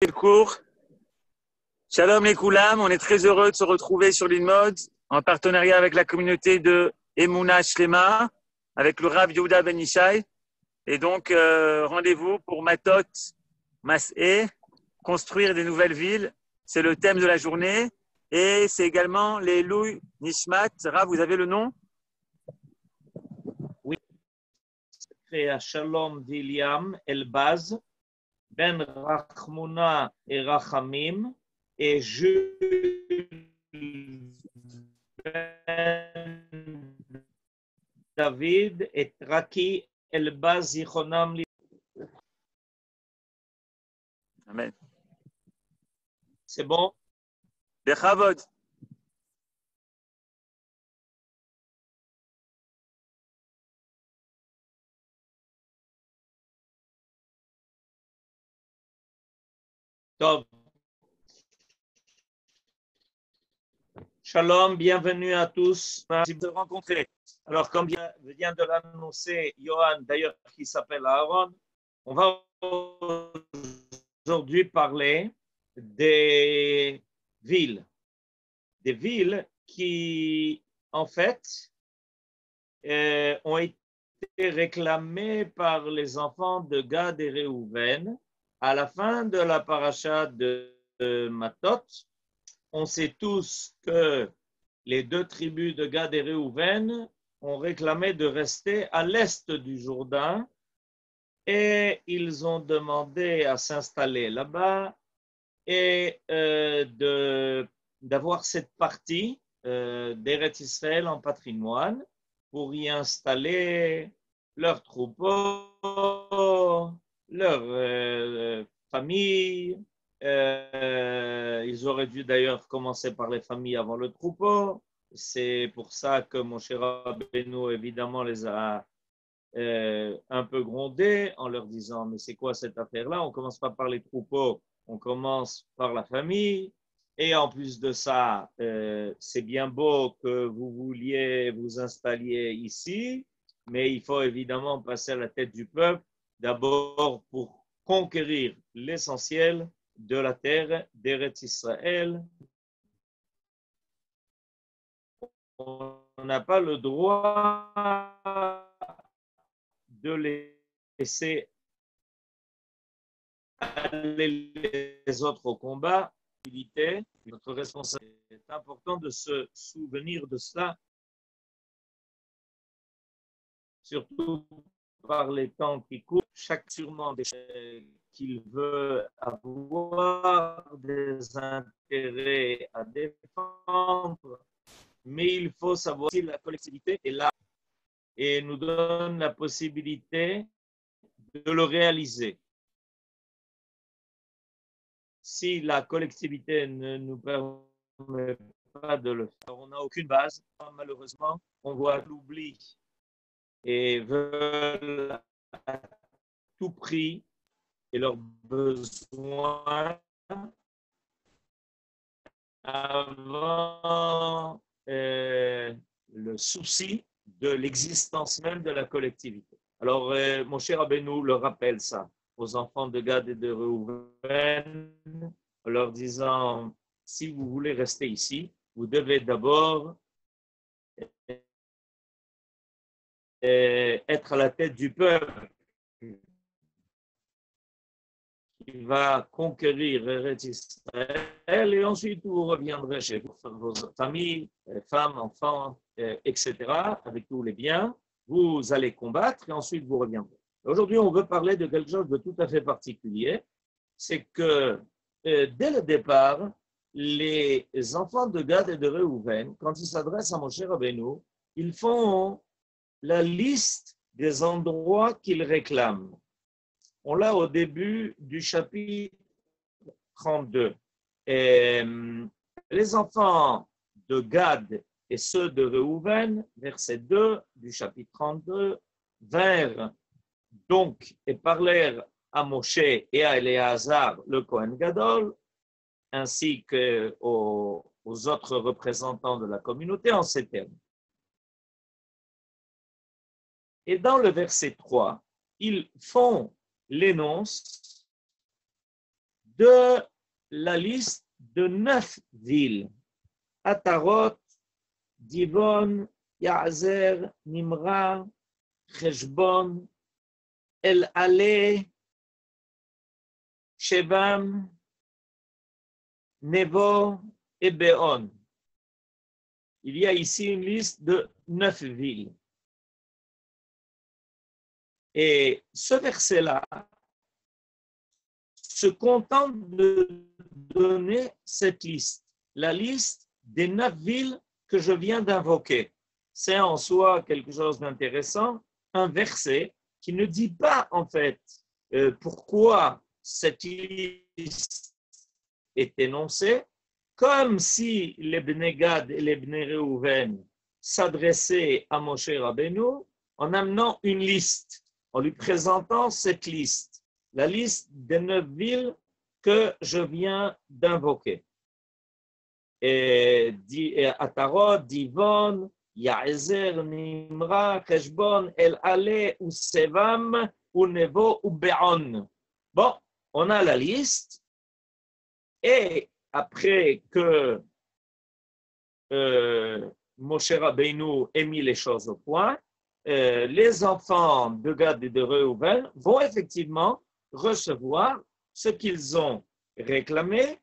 Le cours. Shalom les Koulam, on est très heureux de se retrouver sur l'InMod en partenariat avec la communauté de Emouna Shlema, avec le Rav Yehuda Ben Ishai. Et donc, rendez-vous pour Matot Mas'eh, construire des nouvelles villes. C'est le thème de la journée. Et c'est également les Louis Nishmat. Rav, vous avez le nom? Oui, c'est à Shalom Diliam Elbaz, Ben Rachmouna et Rachamim, et Jules Ben David et Raki Elbaz Yichonam. Amen. C'est bon? Bechavod. Tov. Shalom, bienvenue à tous. Merci de vous rencontrer. Alors, comme vient de l'annoncer Johan, d'ailleurs, qui s'appelle Aaron, on va aujourd'hui parler des villes qui, en fait, ont été réclamées par les enfants de Gad et Réhouven à la fin de la paracha de Matot. On sait tous que les deux tribus de Gad et Réhouven ont réclamé de rester à l'est du Jourdain et ils ont demandé à s'installer là-bas et d'avoir cette partie d'Eretz Israël en patrimoine pour y installer leurs troupeaux, leur famille. Ils auraient dû d'ailleurs commencer par les familles avant le troupeau. C'est pour ça que mon cher Rabbeinu, évidemment, les a un peu grondés en leur disant « Mais c'est quoi cette affaire-là? On ne commence pas par les troupeaux, on commence par la famille. » Et en plus de ça, c'est bien beau que vous vouliez vous installiez ici, mais il faut évidemment passer à la tête du peuple, d'abord pour conquérir l'essentiel de la terre d'Eretz Israël. On n'a pas le droit de laisser aller les autres au combat. Notre responsabilité est important de se souvenir de cela, surtout par les temps qui courent. Chaque sûrement qu'il veut avoir des intérêts à défendre, mais il faut savoir si la collectivité est là et nous donne la possibilité de le réaliser. Si la collectivité ne nous permet pas de le faire, on n'a aucune base. Malheureusement, on voit l'oubli et veulent à tout prix et leurs besoins avant le souci de l'existence même de la collectivité. Alors, mon cher Rabbeinu le rappelle ça aux enfants de Gad et de Réhouven, en leur disant, si vous voulez rester ici, vous devez d'abord être à la tête du peuple qui va conquérir Eretz Israël et ensuite vous reviendrez chez vos familles, femmes, enfants, etc., avec tous les biens. Vous allez combattre et ensuite vous reviendrez. Aujourd'hui, on veut parler de quelque chose de tout à fait particulier. C'est que dès le départ, les enfants de Gad et de Réhouven, quand ils s'adressent à Moshe Rabbeinu, ils font la liste des endroits qu'ils réclament. On l'a au début du chapitre 32. Et les enfants de Gad et ceux de Réhouven, verset 2 du chapitre 32, vinrent donc et parlèrent à Moshe et à Éléazar, le Kohen Gadol, ainsi qu'aux autres représentants de la communauté en ces termes. Et dans le verset 3, ils font l'énonce de la liste de 9 villes. Atarot, Divon, Yazer, Nimra, Cheshbon, El Ale, Shevam, Nevo et Beon. Il y a ici une liste de 9 villes. Et ce verset-là se contente de donner cette liste, la liste des 9 villes que je viens d'invoquer. C'est en soi quelque chose d'intéressant, un verset qui ne dit pas en fait pourquoi cette liste est énoncée, comme si les Bnei Gad et les Bnei Reuven s'adressaient à Moshe Rabbeinu en amenant une liste, en lui présentant cette liste, la liste des 9 villes que je viens d'invoquer. Atarot, Divon, Yazer, Nimra, Cheshbon, El Ale, Usevam, Unevo, Beon. Bon, on a la liste. Et après que Moshe Rabbeinu ait mis les choses au point, les enfants de Gad et de Reuven vont effectivement recevoir ce qu'ils ont réclamé.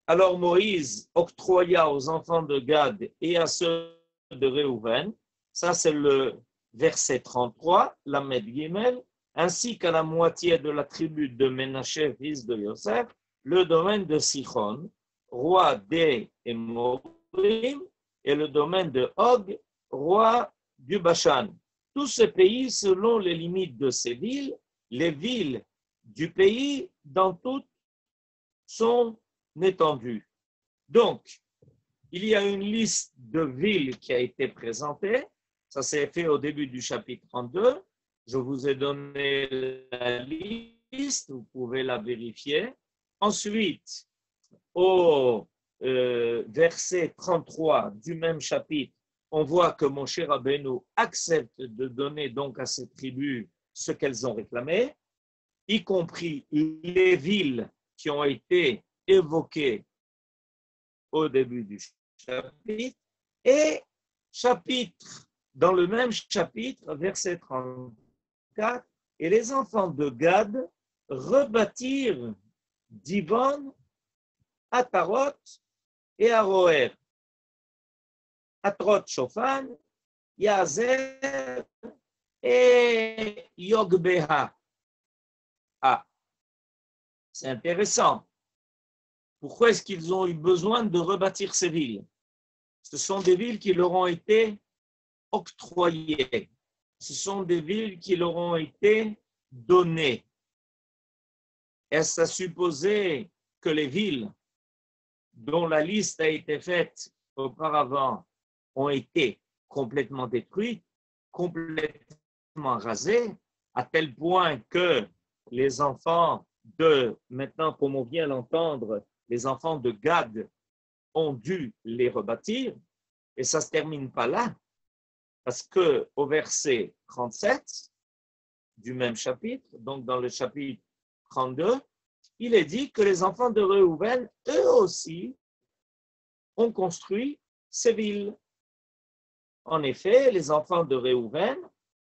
Alors Moïse octroya aux enfants de Gad et à ceux de Reuven, ça c'est le verset 33, Lamed Gimel, ainsi qu'à la moitié de la tribu de Ménaché, fils de Yosef, le domaine de Sichon, roi des Émorim, et le domaine de Og, roi du Bashan. Tout ce pays selon les limites de ces villes, les villes du pays dans toute son étendue. Donc, il y a une liste de villes qui a été présentée. Ça s'est fait au début du chapitre 32. Je vous ai donné la liste, vous pouvez la vérifier. Ensuite, au verset 33 du même chapitre, on voit que Moshe Rabbeinu accepte de donner donc à ces tribus ce qu'elles ont réclamé, y compris les villes qui ont été évoquées au début du chapitre, et dans le même chapitre, verset 34, et les enfants de Gad rebâtirent Divon, Atarot et Aroer. Atrot Shofan, Yazer et Yogbeha. Ah, c'est intéressant. Pourquoi est-ce qu'ils ont eu besoin de rebâtir ces villes? Ce sont des villes qui leur ont été octroyées. Ce sont des villes qui leur ont été données. Est-ce à supposer que les villes dont la liste a été faite auparavant ont été complètement détruites, complètement rasées, à tel point que les enfants maintenant, comme on vient l'entendre, les enfants de Gad ont dû les rebâtir, et ça ne se termine pas là, parce qu'au verset 37 du même chapitre, donc dans le chapitre 32, il est dit que les enfants de Reuven, eux aussi, ont construit ces villes. En effet, les enfants de Reuven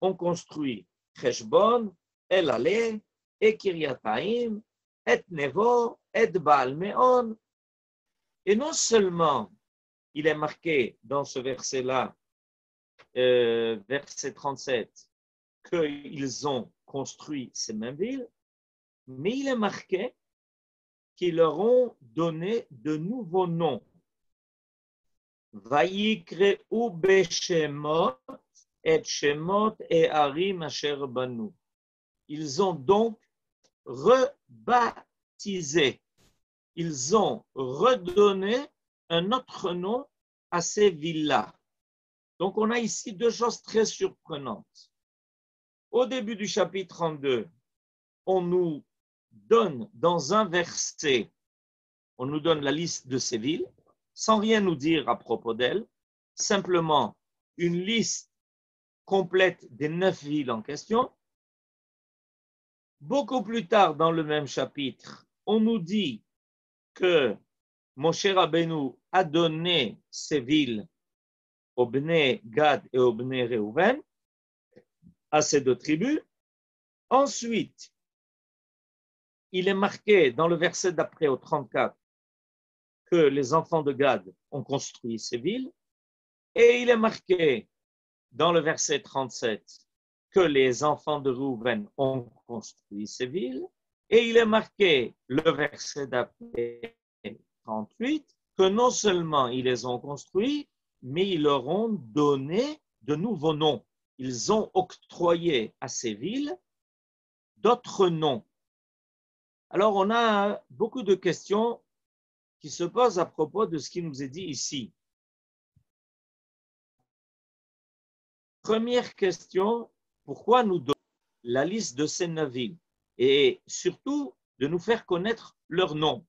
ont construit Cheshbon, El Ale, et Kiryataim, et Nevo, et Baal Meon. Et non seulement il est marqué dans ce verset-là, verset 37, qu'ils ont construit ces mêmes villes, mais il est marqué qu'ils leur ont donné de nouveaux noms. Vayikreu beshemot et shemot et arim asher banu. Ils ont donc rebaptisé. Ils ont redonné un autre nom à ces villes-là. Donc, on a ici deux choses très surprenantes. Au début du chapitre 32, on nous donne dans un verset, on nous donne la liste de ces villes, sans rien nous dire à propos d'elles, simplement une liste complète des 9 villes en question. Beaucoup plus tard dans le même chapitre, on nous dit que Moshe Rabbeinu a donné ces villes aux Bnei Gad et aux Bnei Reuven, à ces deux tribus. Ensuite, il est marqué dans le verset d'après, au 34, que les enfants de Gad ont construit ces villes. Et il est marqué dans le verset 37 que les enfants de Reuven ont construit ces villes. Et il est marqué, le verset d'après 38, que non seulement ils les ont construits, mais ils leur ont donné de nouveaux noms. Ils ont octroyé à ces villes d'autres noms. Alors, on a beaucoup de questions qui se posent à propos de ce qui nous est dit ici. Première question, pourquoi nous donnons la liste de ces 9 villes et surtout de nous faire connaître leurs noms?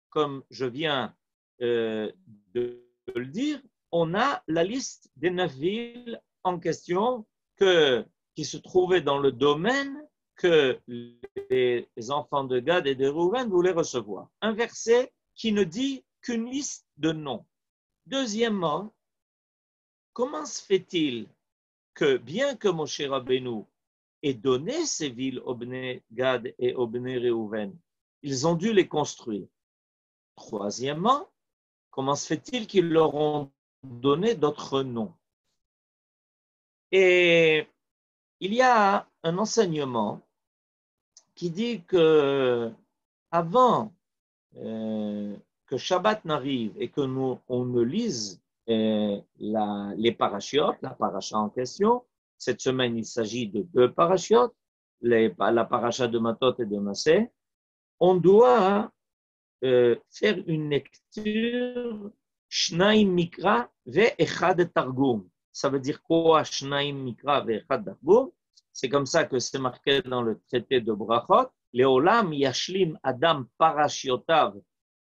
Comme je viens de le dire, on a la liste des 9 villes en question qui se trouvaient dans le domaine que les enfants de Gad et de Reuven voulaient recevoir. Un verset qui ne dit qu'une liste de noms. Deuxièmement, comment se fait-il que bien que Moshe Rabbeinu ait donné ces villes aux Bnei Gad et aux Bnei Reuven, ils ont dû les construire? Troisièmement, comment se fait-il qu'ils leur ont donné d'autres noms? Et il y a un enseignement qui dit que avant que Shabbat n'arrive et que on ne lise les parachiotes, la paracha en question, cette semaine il s'agit de 2 parachiotes, la paracha de Matot et de Massé, on doit faire une lecture Shnaim Mikra ve'echad Targum. Ça veut dire quoi, Shnaim Mikra ve'echad Targum? C'est comme ça que c'est marqué dans le traité de Brachot. Leolam yashlim Adam parashiotav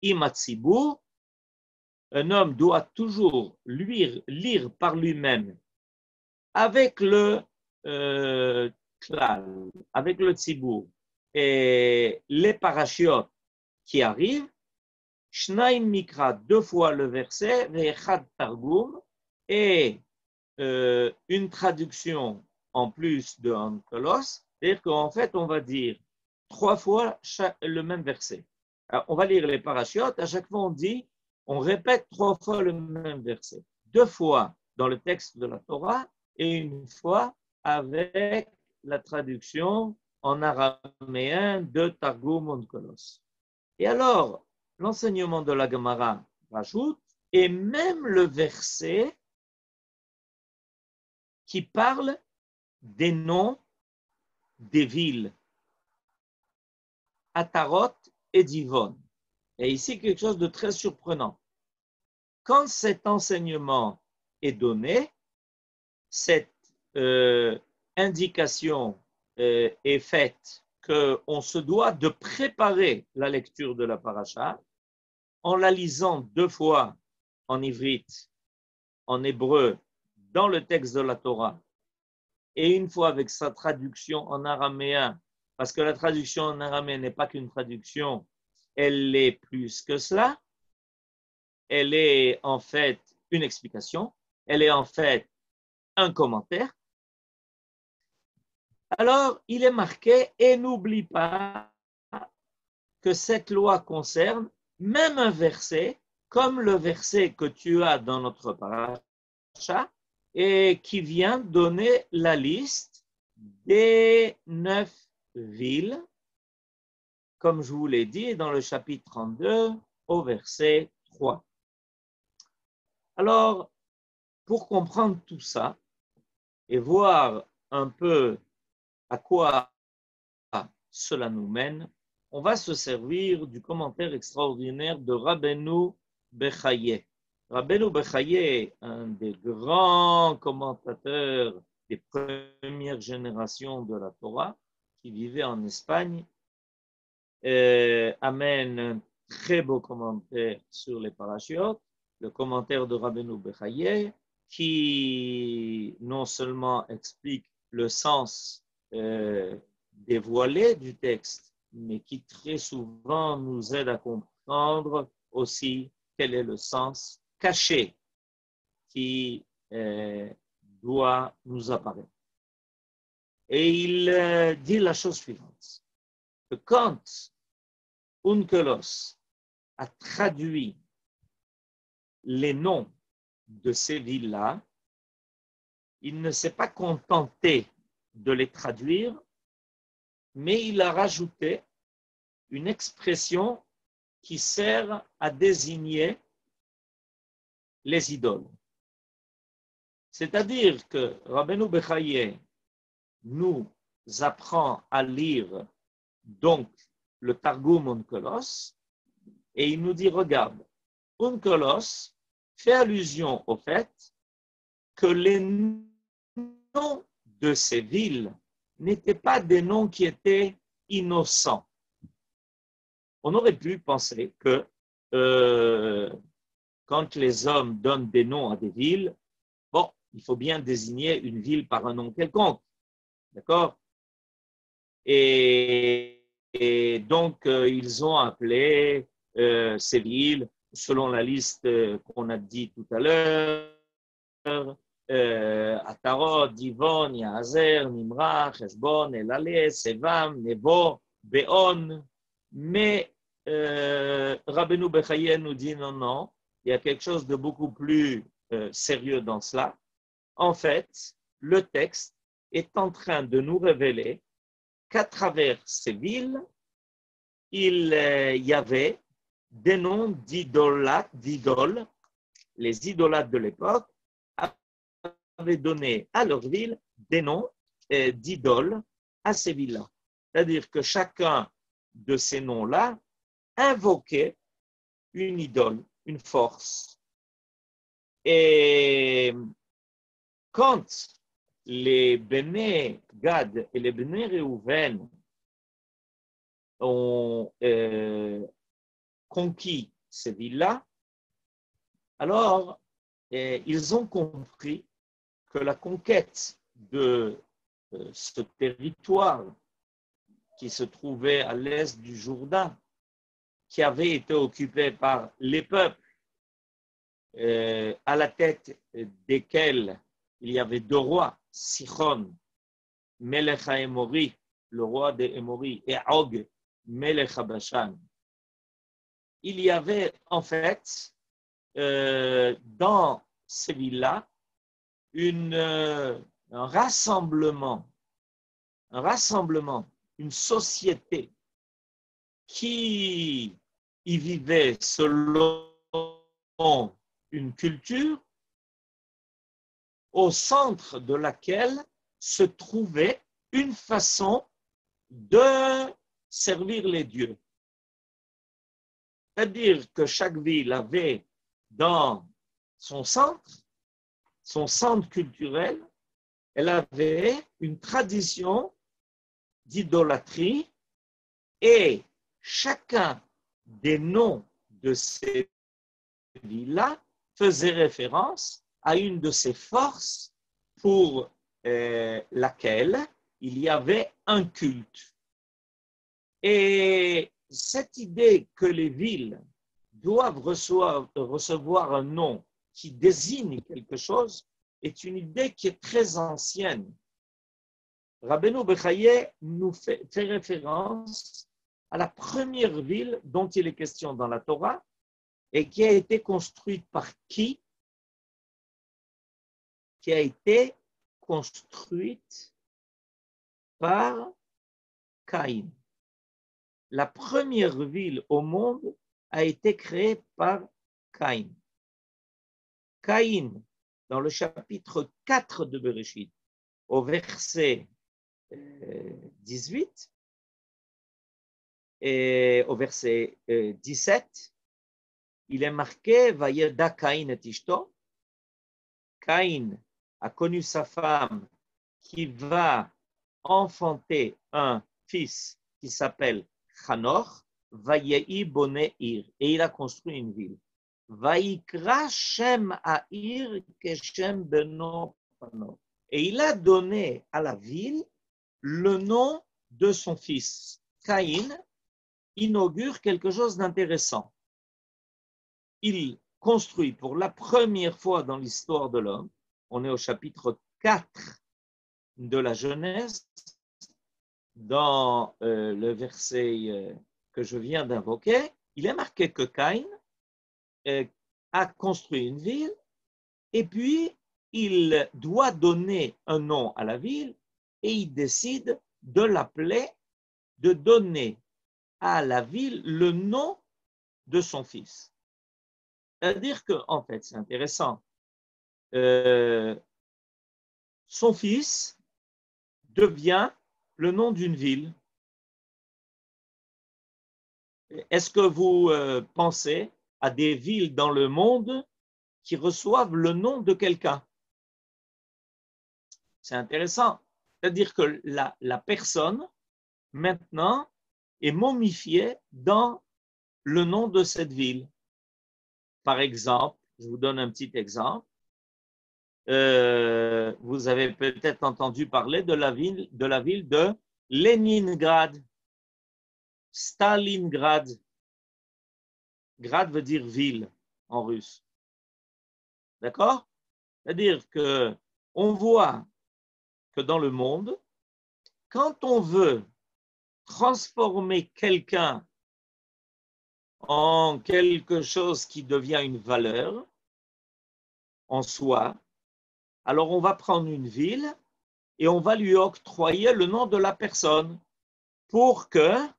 im hatzibur. Un homme doit toujours lire par lui-même avec le klal, avec le tzibur, et les parachiotes qui arrivent. Shnaim Mikra, 2 fois le verset, ve'echad Targum, et une traduction en plus de Ankelos, c'est-à-dire qu'en fait, on va dire 3 fois le même verset. Alors, on va lire les parachiotes, à chaque fois on répète 3 fois le même verset. 2 fois dans le texte de la Torah et 1 fois avec la traduction en araméen de Targum Ankelos. Et alors, l'enseignement de la Gemara rajoute, et même le verset qui parle des noms des villes, Atarot et Divon. Et ici, quelque chose de très surprenant. Quand cet enseignement est donné, cette indication est faite qu'on se doit de préparer la lecture de la paracha en la lisant 2 fois en ivrite, en hébreu, dans le texte de la Torah, et 1 fois avec sa traduction en araméen, parce que la traduction en araméen n'est pas qu'une traduction, elle est plus que cela. Elle est en fait une explication, elle est en fait un commentaire. Alors, il est marqué, et n'oublie pas que cette loi concerne même un verset, comme le verset que tu as dans notre paracha, et qui vient donner la liste des 9 villes, comme je vous l'ai dit dans le chapitre 32 au verset 3. Alors, pour comprendre tout ça et voir un peu à quoi cela nous mène, on va se servir du commentaire extraordinaire de Rabbeinu Bechaye. Rabbeinu Bechaye, un des grands commentateurs des premières générations de la Torah, qui vivait en Espagne, amène un très beau commentaire sur les parachiotes, le commentaire de Rabbeinu Bechaye, qui non seulement explique le sens dévoilé du texte, mais qui très souvent nous aide à comprendre aussi quel est le sens caché qui doit nous apparaître. Et il dit la chose suivante, que quand Onkelos a traduit les noms de ces villes-là, il ne s'est pas contenté de les traduire, mais il a rajouté une expression qui sert à désigner les idoles. C'est-à-dire que Rabbeinu Bechaye nous apprend à lire donc le Targum Onkelos et il nous dit, regarde, Onkelos fait allusion au fait que les noms de ces villes n'étaient pas des noms qui étaient innocents. On aurait pu penser que quand les hommes donnent des noms à des villes, bon, il faut bien désigner une ville par un nom quelconque, d'accord? Et donc, ils ont appelé ces villes, selon la liste qu'on a dit tout à l'heure, Atarot, Divon, Yahazer, Nimra, Heshbon, Elaleh, Sevam, Nebo, Beon. Mais Rabbeinu Bechaye nous dit non, non, il y a quelque chose de beaucoup plus sérieux dans cela. En fait, le texte est en train de nous révéler qu'à travers ces villes, il y avait des noms d'idoles. Les idolâtres de l'époque avaient donné à leur ville des noms d'idoles à ces villes-là. C'est-à-dire que chacun de ces noms-là invoquait une idole, une force. Et quand les Béné Gad et les Béné Réhouven ont conquis ces villes-là, alors ils ont compris que la conquête de ce territoire qui se trouvait à l'est du Jourdain, qui avait été occupé par les peuples, à la tête desquels il y avait deux rois, Sichon, Melech HaEmori, le roi des Émoris, et Og, Melech HaBashan. Il y avait en fait dans ces villes-là un rassemblement, une société qui y vivait selon une culture au centre de laquelle se trouvait une façon de servir les dieux. C'est-à-dire que chaque ville avait dans son centre culturel, elle avait une tradition d'idolâtrie et chacun des noms de ces villes-là faisait référence à une de ces forces pour laquelle il y avait un culte. Et cette idée que les villes doivent recevoir un nom qui désigne quelque chose est une idée qui est très ancienne. Rabbeinu Bechaye nous fait référence à la première ville dont il est question dans la Torah et qui a été construite par qui? Qui a été construite par Caïn. La première ville au monde a été créée par Caïn. Caïn, dans le chapitre 4 de Bereshit, au verset 18 et au verset 17, il est marqué Vayeda Caïn et Ishto. Caïn a connu sa femme qui va enfanter un fils qui s'appelle Hanor, Vayei Boné Ir, et il a construit une ville. Vaikra Shem Air Keshem Beno Hanor. Et il a donné à la ville le nom de son fils. Caïn inaugure quelque chose d'intéressant. Il construit pour la première fois dans l'histoire de l'homme, on est au chapitre 4 de la Genèse, dans le verset que je viens d'invoquer, il est marqué que Caïn a construit une ville et puis il doit donner un nom à la ville et il décide de l'appeler, de donner à la ville le nom de son fils. C'est-à-dire que, en fait, c'est intéressant, son fils devient le nom d'une ville. Est-ce que vous pensez à des villes dans le monde qui reçoivent le nom de quelqu'un? C'est intéressant. C'est-à-dire que la personne, maintenant, est momifiée dans le nom de cette ville. Par exemple, je vous donne un petit exemple. Vous avez peut-être entendu parler de la ville de Leningrad, Stalingrad. Grad veut dire ville en russe. D'accord? C'est-à-dire que on voit que dans le monde, quand on veut transformer quelqu'un en quelque chose qui devient une valeur en soi, alors on va prendre une ville et on va lui octroyer le nom de la personne pour qu'elle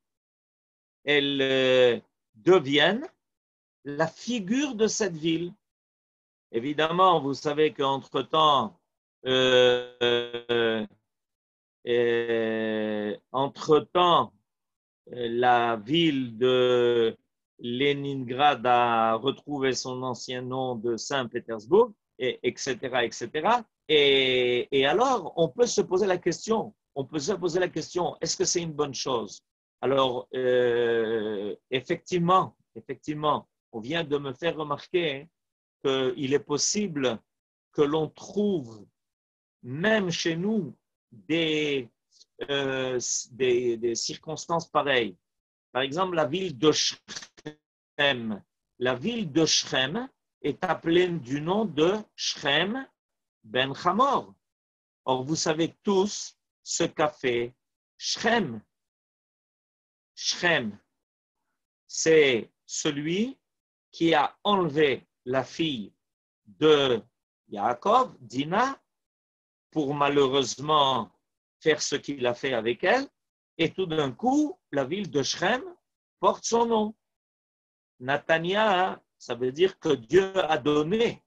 devienne la figure de cette ville. Évidemment, vous savez qu'entre-temps, la ville de Leningrad a retrouvé son ancien nom de Saint-Pétersbourg, etc., etc. Et alors, on peut se poser la question, est-ce que c'est une bonne chose? Alors, effectivement, on vient de me faire remarquer qu'il est possible que l'on trouve, même chez nous, des circonstances pareilles. Par exemple, la ville de Shrem. La ville de Shrem est appelée du nom de Shrem ben Hamor. Or, vous savez tous ce qu'a fait Shrem. Shrem, c'est celui qui a enlevé la fille de Yaakov, Dina, pour malheureusement faire ce qu'il a fait avec elle, et tout d'un coup, la ville de Shrem porte son nom. Natania, ça veut dire que Dieu a donné.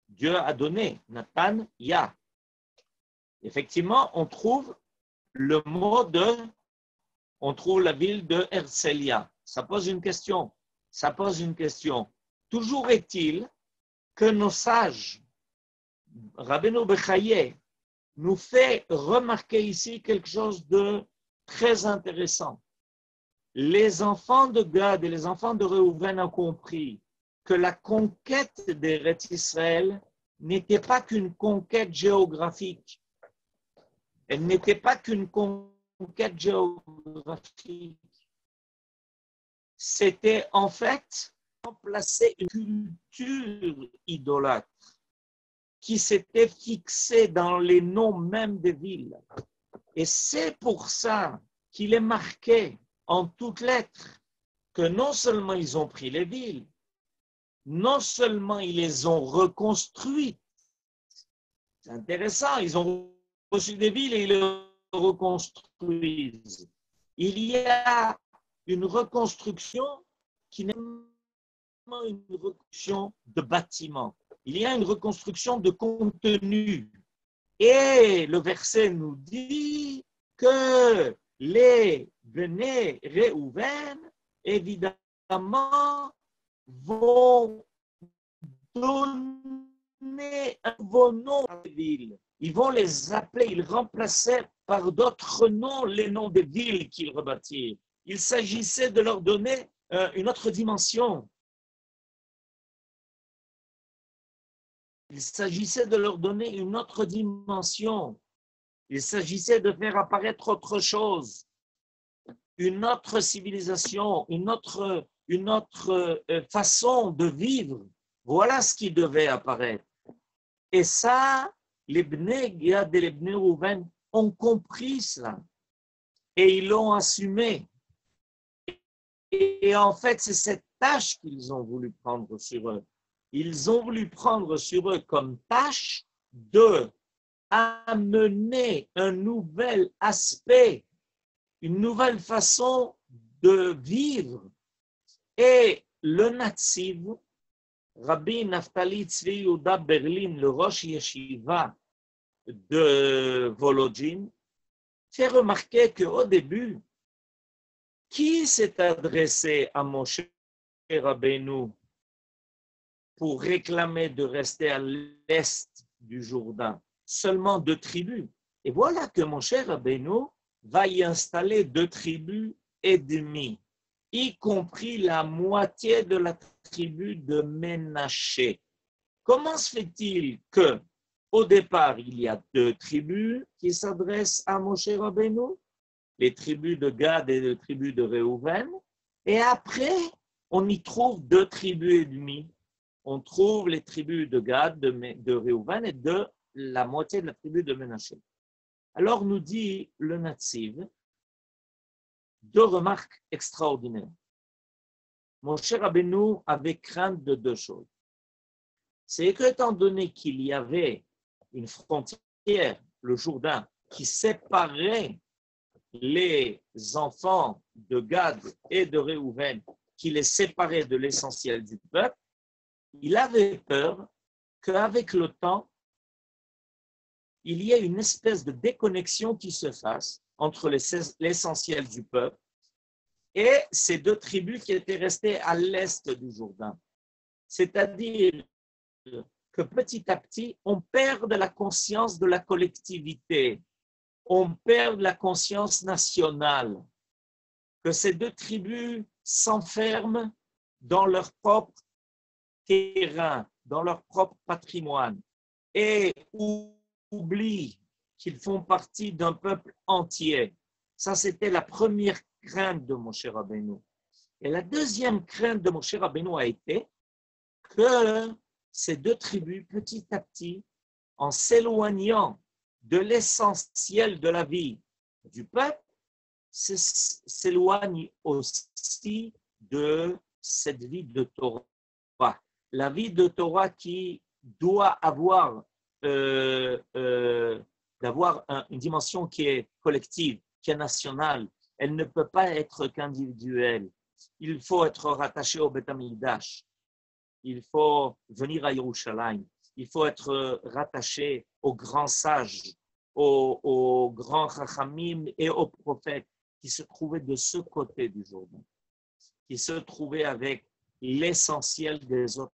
Dieu a donné, Natanya. Effectivement, on trouve le mot on trouve la ville de Herzliya. Ça pose une question. Toujours est-il que nos sages, Rabbeinu Bechaye, nous fait remarquer ici quelque chose de très intéressant. Les enfants de Gad et les enfants de Réhouven ont compris que la conquête d'Eretz Israël n'était pas qu'une conquête géographique. Elle n'était pas qu'une conquête géographique. C'était en fait remplacer une culture idolâtre qui s'était fixée dans les noms même des villes. Et c'est pour ça qu'il est marqué en toutes lettres que non seulement ils ont pris les villes, non seulement ils les ont reconstruites. C'est intéressant, ils ont reçu des villes et ils les reconstruisent. Il y a une reconstruction qui n'est pas une reconstruction de bâtiments. Il y a une reconstruction de contenu. Et le verset nous dit que les Béné Réhouven, évidemment, vont donner un nouveau nom à la ville. Ils vont les appeler, ils remplaçaient par d'autres noms les noms des villes qu'ils rebâtirent. Il s'agissait de leur donner une autre dimension. Il s'agissait de leur donner une autre dimension. Il s'agissait de faire apparaître autre chose. une autre civilisation, une autre façon de vivre. Voilà ce qui devait apparaître. Et ça, les Bnei Gad et les Bnei Reuven ont compris cela et ils l'ont assumé. Et en fait, c'est cette tâche qu'ils ont voulu prendre sur eux. Ils ont voulu prendre sur eux comme tâche de amener un nouvel aspect, une nouvelle façon de vivre. Et le Natziv, Rabbi Naftali Tzvi Yehuda Berlin, le Rosh Yeshiva de Volodjin, fait remarquer qu'au début, qui s'est adressé à Moshe Rabbeinu pour réclamer de rester à l'est du Jourdain? Seulement 2 tribus. Et voilà que Moshe Rabbeinu va y installer 2 tribus et demie, y compris la moitié de la tribu de Ménaché. Comment se fait-il que, au départ, il y a 2 tribus qui s'adressent à Moshe Rabbeinu, les tribus de Gad et les tribus de Réhouven, et après, on y trouve 2 tribus et demie. On trouve les tribus de Gad, de Réhouven et de la moitié de la tribu de Ménaché. Alors, nous dit le Natziv, 2 remarques extraordinaires. Moshe Rabbeinu avait crainte de 2 choses. C'est que, étant donné qu'il y avait une frontière, le Jourdain, qui séparait les enfants de Gad et de Réhouven, qui les séparait de l'essentiel du peuple, il avait peur qu'avec le temps, il y ait une espèce de déconnexion qui se fasse entre l'essentiel du peuple et ces 2 tribus qui étaient restées à l'est du Jourdain. C'est-à-dire que petit à petit, on perd la conscience de la collectivité, on perd la conscience nationale, que ces 2 tribus s'enferment dans leur propre terrain, dans leur propre patrimoine, et oublient qu'ils font partie d'un peuple entier. Ça, c'était la première crainte de Moshe Rabbeinu. Et la deuxième crainte de Moshe Rabbeinu a été que ces 2 tribus, petit à petit, en s'éloignant de l'essentiel de la vie du peuple, s'éloignent aussi de cette vie de Torah. La vie de Torah qui doit avoir une dimension qui est collective, qui est nationale. Elle ne peut pas être qu'individuelle. Il faut être rattaché au Beth Amikdash. Il faut venir à Yerushalayim. Il faut être rattaché aux grands sages, aux grands chachamim et aux prophètes qui se trouvaient de ce côté du Jourdain, qui se trouvaient avec l'essentiel des autres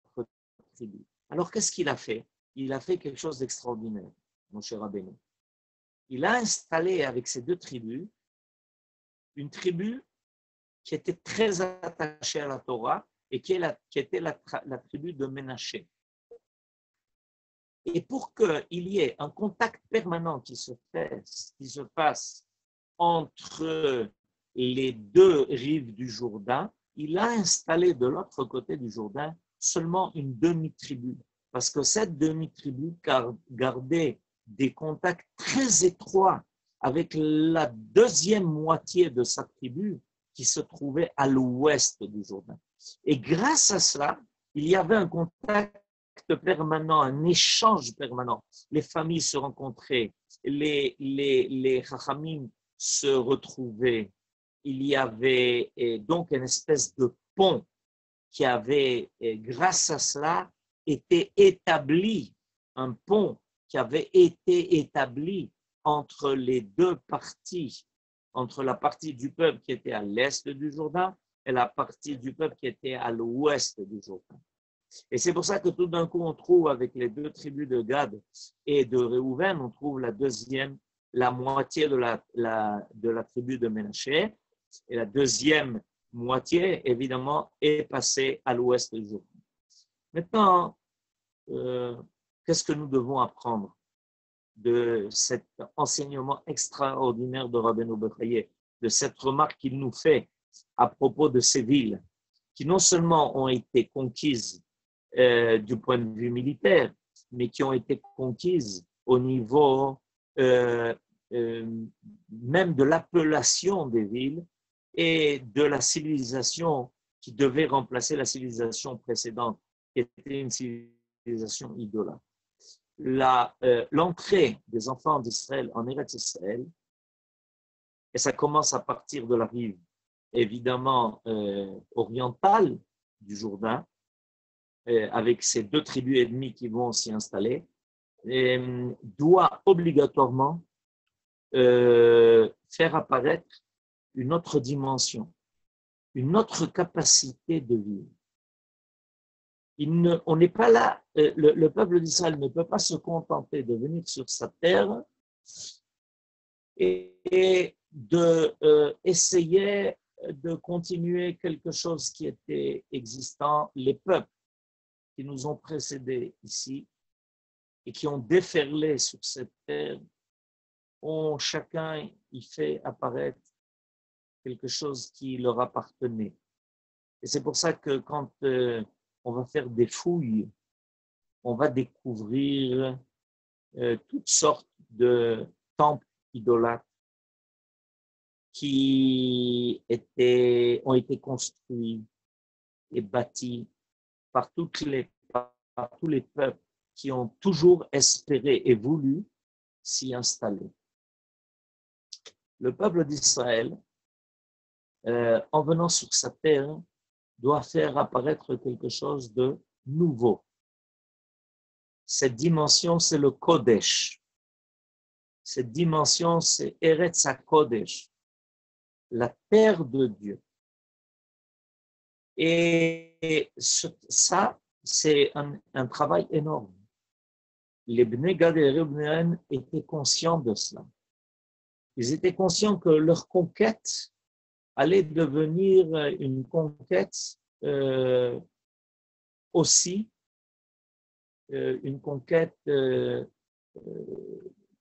tribus. Alors, qu'est-ce qu'il a fait? Il a fait quelque chose d'extraordinaire, mon cher Rabbeinu. Il a installé avec ces 2 tribus une tribu qui était très attachée à la Torah et qui était la tribu de Ménaché. Et pour qu'il y ait un contact permanent qui se passe entre les 2 rives du Jourdain, il a installé de l'autre côté du Jourdain seulement une demi-tribu. Parce que cette demi-tribu gardait des contacts très étroits avec la deuxième moitié de sa tribu qui se trouvait à l'ouest du Jourdain. Et grâce à cela, il y avait un contact permanent, un échange permanent. Les familles se rencontraient, les chachamim se retrouvaient. Il y avait donc une espèce de pont qui avait, grâce à cela, été établi, un pont qui avait été établi entre les 2 parties, entre la partie du peuple qui était à l'est du Jourdain et la partie du peuple qui était à l'ouest du Jourdain. Et c'est pour ça que tout d'un coup, on trouve avec les 2 tribus de Gad et de Réhouven, on trouve la moitié de la tribu de Ménaché, et la deuxième moitié, évidemment, est passée à l'ouest du Jourdain. Maintenant, qu'est-ce que nous devons apprendre de cet enseignement extraordinaire de Rabbeinu Bechaye? de cette remarque qu'il nous fait à propos de ces villes qui non seulement ont été conquises du point de vue militaire, mais qui ont été conquises au niveau même de l'appellation des villes et de la civilisation qui devait remplacer la civilisation précédente, qui était une civilisation idolâtre. L'entrée des enfants d'Israël en Eretz Israël, et ça commence à partir de la rive évidemment orientale du Jourdain, avec ces 2 tribus ennemies qui vont s'y installer, doit obligatoirement faire apparaître une autre dimension, une autre capacité de vivre. On n'est pas là, le peuple d'Israël ne peut pas se contenter de venir sur sa terre et de essayer de continuer quelque chose qui était existant. Les peuples qui nous ont précédés ici et qui ont déferlé sur cette terre ont chacun y fait apparaître quelque chose qui leur appartenait. Et c'est pour ça que quand on va faire des fouilles, on va découvrir toutes sortes de temples idolâtres qui ont été construits et bâtis par tous les peuples qui ont toujours espéré et voulu s'y installer. Le peuple d'Israël, en venant sur sa terre, doit faire apparaître quelque chose de nouveau. Cette dimension, c'est le Kodesh. Cette dimension, c'est Eretz HaKodesh, la terre de Dieu. Et ça, c'est un travail énorme. Les Bnei Gad et Reuben étaient conscients de cela. Ils étaient conscients que leur conquête allait devenir une conquête aussi, une conquête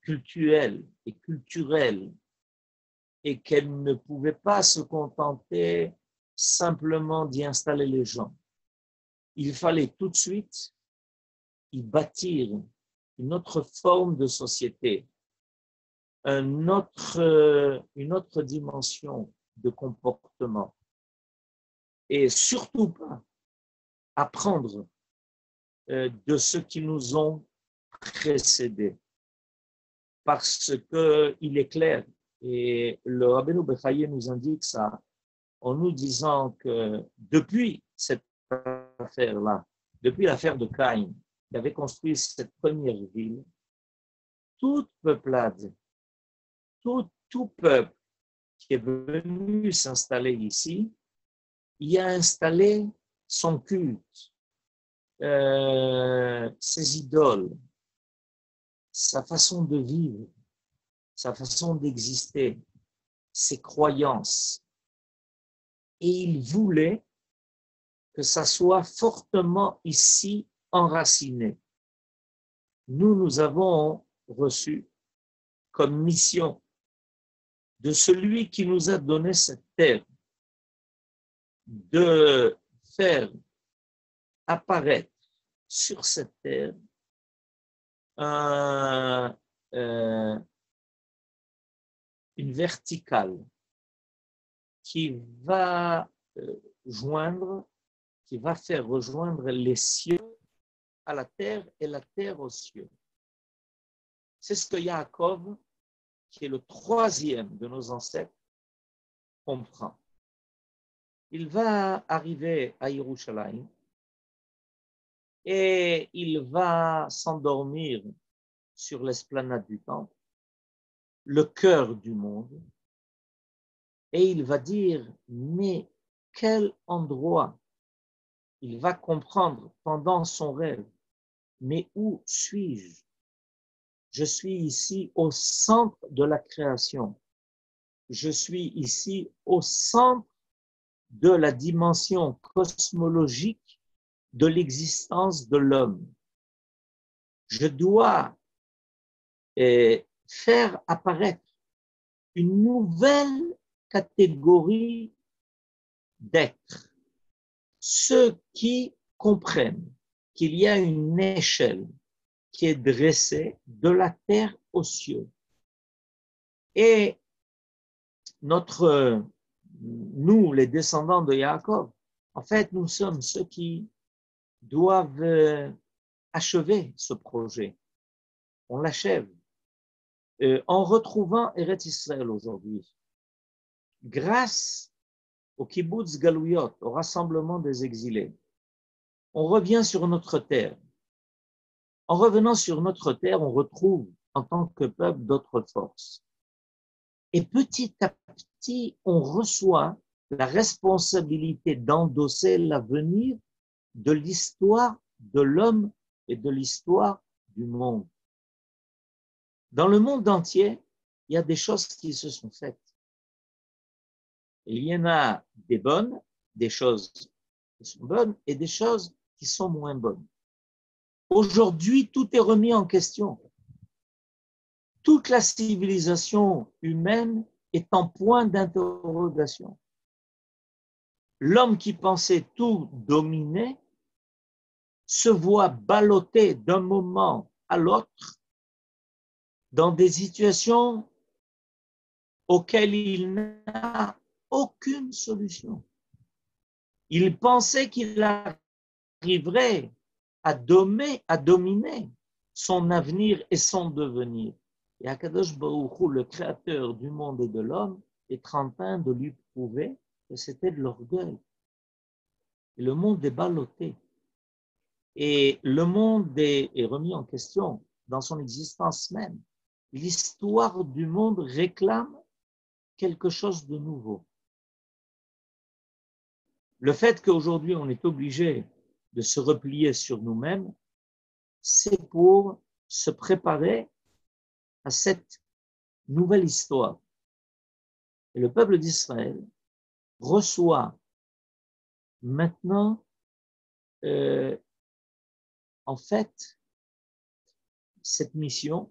culturelle et qu'elle ne pouvait pas se contenter simplement d'y installer les gens. Il fallait tout de suite y bâtir une autre forme de société, une autre dimension de comportement et surtout pas apprendre de ceux qui nous ont précédés. Parce qu'il est clair, et le Rabbeinu Bechaye nous indique ça, en nous disant que depuis cette affaire-là, depuis l'affaire de Caïn, qui avait construit cette première ville, toute peuplade, tout peuple qui est venu s'installer ici, y a installé son culte, ses idoles, sa façon de vivre, sa façon d'exister, ses croyances. Et il voulait que ça soit fortement ici enraciné. Nous avons reçu comme mission de celui qui nous a donné cette terre de faire apparaître sur cette terre une verticale qui va faire rejoindre les cieux à la terre et la terre aux cieux. C'est ce que Yaakov, qui est le 3e de nos ancêtres, comprend. Il va arriver à Yerushalayim et il va s'endormir sur l'esplanade du temple, le cœur du monde, et il va dire, mais quel endroit? Il va comprendre pendant son rêve, mais où suis-je? Je suis ici au centre de la création. Je suis ici au centre de la dimension cosmologique de l'existence de l'homme. Je dois faire apparaître une nouvelle catégorie d'êtres. Ceux qui comprennent qu'il y a une échelle qui est dressée de la terre aux cieux. Et nous, les descendants de Yaakov, en fait, nous sommes ceux qui doivent achever ce projet. On l'achève. En retrouvant Eretz Israël aujourd'hui, grâce au kibbutz Galouyot, au rassemblement des exilés, on revient sur notre terre. En revenant sur notre terre, on retrouve en tant que peuple d'autres forces. Et petit à petit, on reçoit la responsabilité d'endosser l'avenir de l'histoire de l'homme et de l'histoire du monde. Dans le monde entier, il y a des choses qui se sont faites. Et il y en a des bonnes, des choses qui sont bonnes et des choses qui sont moins bonnes. Aujourd'hui, tout est remis en question. Toute la civilisation humaine est en point d'interrogation. L'homme qui pensait tout dominer se voit balloté d'un moment à l'autre dans des situations auxquelles il n'a aucune solution. Il pensait qu'il arriverait à dominer son avenir et son devenir. Et Akadosh Baruch Hu, le créateur du monde et de l'homme, est en train de lui prouver que c'était de l'orgueil. Et le monde est ballotté. Et le monde est remis en question dans son existence même. L'histoire du monde réclame quelque chose de nouveau. Le fait qu'aujourd'hui on est obligé de se replier sur nous-mêmes, c'est pour se préparer à cette nouvelle histoire. Et le peuple d'Israël reçoit maintenant, en fait, cette mission,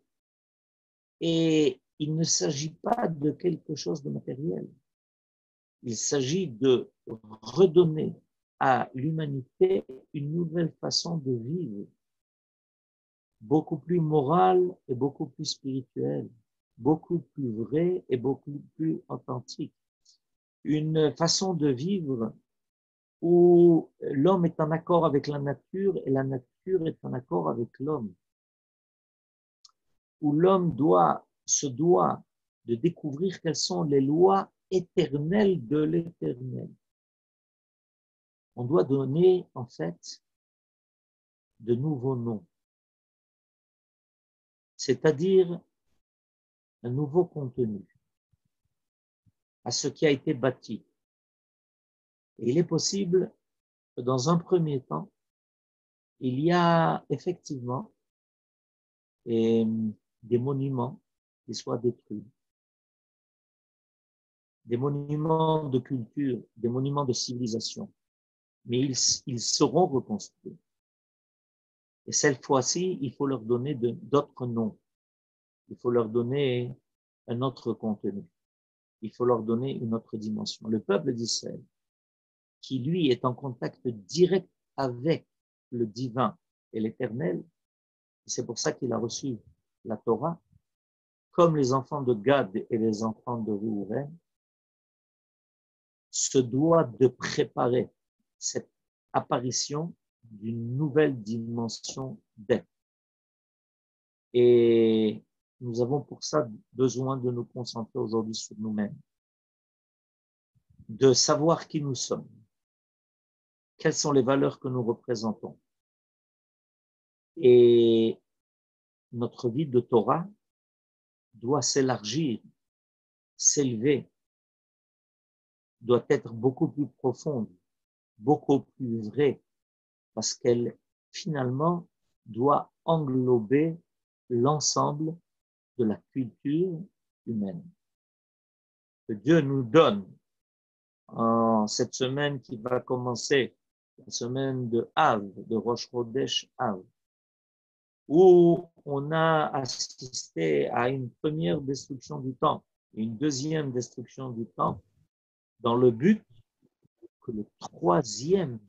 et il ne s'agit pas de quelque chose de matériel. Il s'agit de redonner à l'humanité une nouvelle façon de vivre, beaucoup plus morale et beaucoup plus spirituelle, beaucoup plus vraie et beaucoup plus authentique. Une façon de vivre où l'homme est en accord avec la nature et la nature est en accord avec l'homme. Où l'homme se doit de découvrir quelles sont les lois éternelles de l'éternel. On doit donner, en fait, de nouveaux noms, c'est-à-dire un nouveau contenu à ce qui a été bâti. Et il est possible que dans un premier temps, il y a effectivement des monuments qui soient détruits, des monuments de culture, des monuments de civilisation, mais ils seront reconstruits. Et cette fois-ci, il faut leur donner d'autres noms, il faut leur donner un autre contenu, il faut leur donner une autre dimension. Le peuple d'Israël, qui lui est en contact direct avec le divin et l'éternel, c'est pour ça qu'il a reçu la Torah, comme les enfants de Gad et les enfants de Réhouven, se doit de préparer cette apparition d'une nouvelle dimension d'être. Et nous avons pour ça besoin de nous concentrer aujourd'hui sur nous-mêmes, de savoir qui nous sommes, quelles sont les valeurs que nous représentons. Et notre vie de Torah doit s'élargir, s'élever, doit être beaucoup plus profonde, beaucoup plus vraie, parce qu'elle, finalement, doit englober l'ensemble de la culture humaine. Que Dieu nous donne en cette semaine qui va commencer, la semaine de Av, de Rosh Chodesh Av, où on a assisté à une première destruction du temple, une deuxième destruction du temple, dans le but que le troisième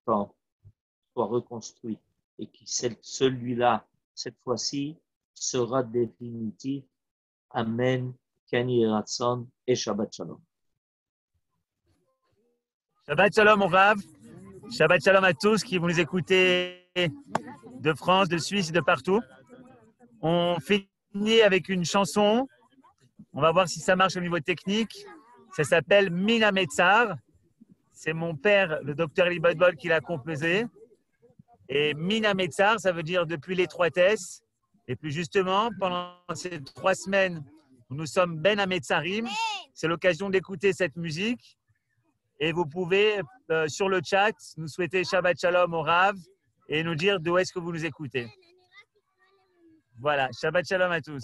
temple soit reconstruit et que celui-là, cette fois-ci, sera définitif. Amen, Kani Ratson et Shabbat Shalom. Shabbat Shalom au Rav. Shabbat Shalom à tous qui vont nous écouter de France, de Suisse et de partout. On finit avec une chanson. On va voir si ça marche au niveau technique. Ça s'appelle Mina Metzar. C'est mon père, le docteur Eli Bodbol, qui l'a composé. Et Mina Metzar, ça veut dire depuis l'étroitesse. Et plus justement, pendant ces 3 semaines où nous sommes Ben Ametzarim, c'est l'occasion d'écouter cette musique. Et vous pouvez, sur le chat, nous souhaiter Shabbat Shalom au Rav et nous dire d'où est-ce que vous nous écoutez. Voilà, Shabbat Shalom à tous.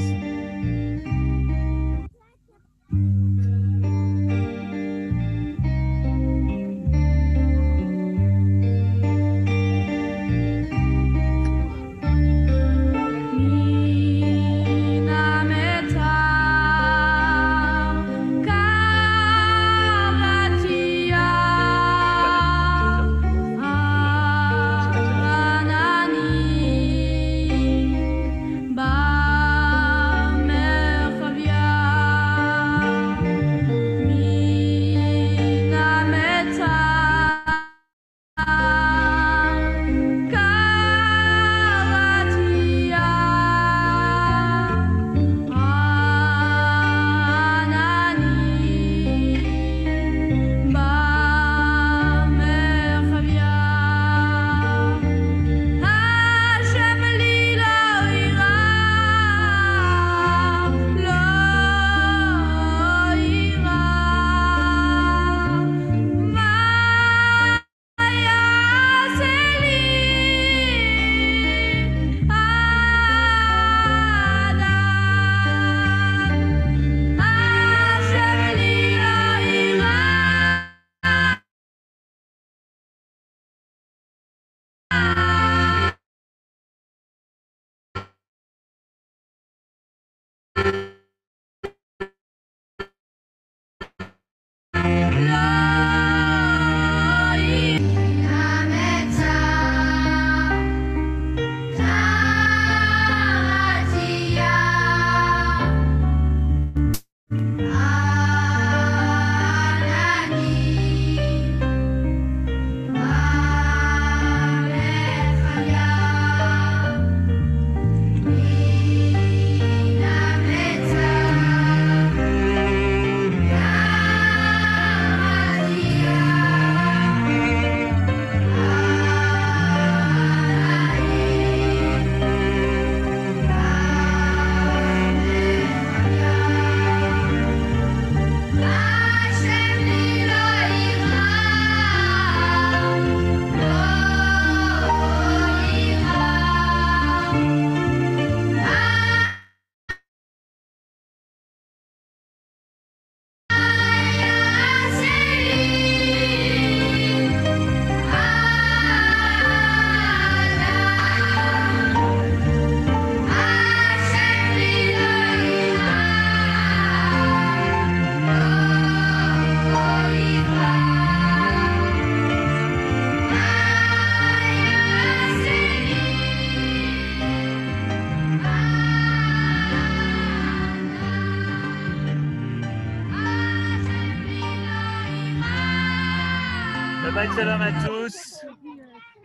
Shabbat Shalom à tous.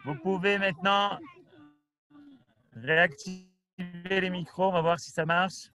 Vous pouvez maintenant réactiver les micros. On va voir si ça marche.